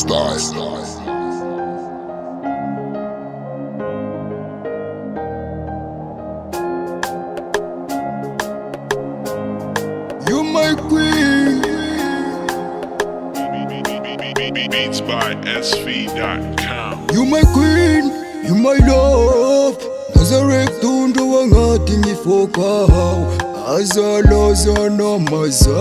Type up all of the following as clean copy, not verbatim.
style. You my queen. Beats by SV.com. You my queen, you my love. Nazareth tundu wangati ngifoka azaloza namazau.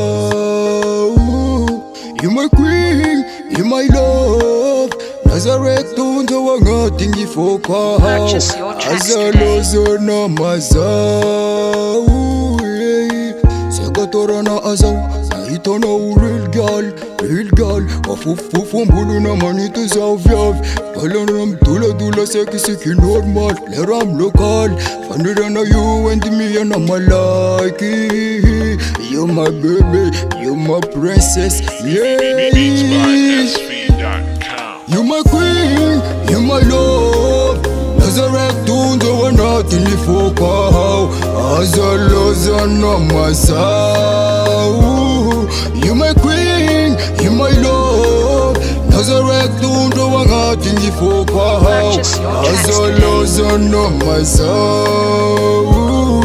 You my queen, you my love. Nazareth tundu wangati ngifoka Purchase your tracks today. azaloza namazau. Sekatorana azau. Itana real girl, wafufufumbulu na manito zavyav. Balanam dula seki normal, leram local. Fanirana you and me and I'm like. You my baby, you my princess, yeah. Beats by SV.com. You my queen, you my love. Nazareth tunzo wanati nifoka azaloza namazau. You my queen, you my love. Nazareth tunzo wangati nifoka Purchase your tracks azaloza namazau.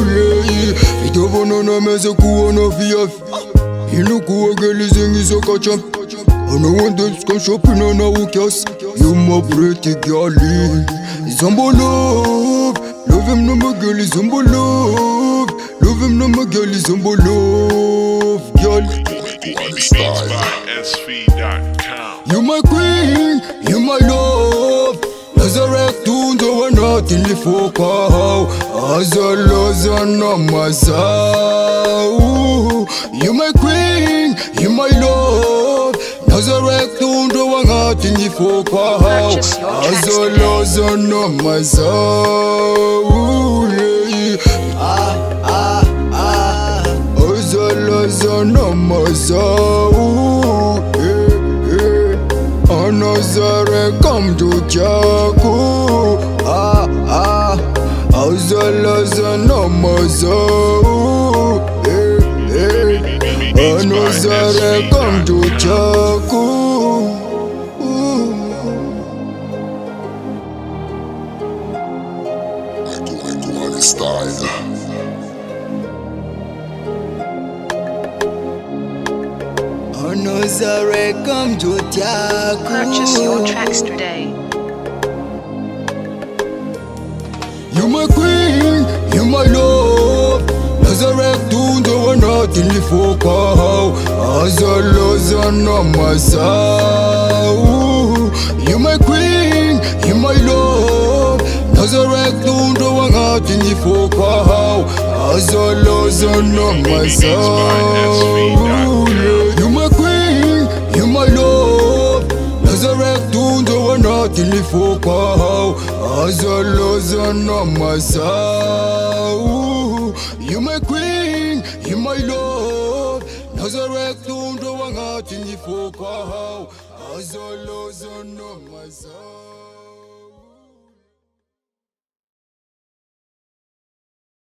Itobona nameze kuona via inukuwa gelize ngizokacha. I know one day's gonna shopping on a weekend. You my pretty girlie. Zombo love him no my girlie. Zombo love him no my girlie. Zombo love, girl. Beats by SV.com. You my queen, you my love. Nazareth tunzo wanati nifoka azaloza namazau. You my queen, you my love. Nazareth tunzo wangati nifoka Purchase your tracks azaloza namazau. Azaloza namazau. Nazareth come to Chaku. Azaloza namazau. Nazareth come to Chaku. I do all the style. Nazareth come to Chaku. Purchase your tracks today. You my queen, you my love. Nazareth tunzo wanati nifoka azaloza namazau. You my queen, you my love. Nazareth tunzo wangati nifoka azaloza namazau. You my queen, you my love. Nazareth tunzo wanati nifoka azaloza namazau. You my queen, you my love. Nazareth tunzo wangati nifoka azaloza namazau.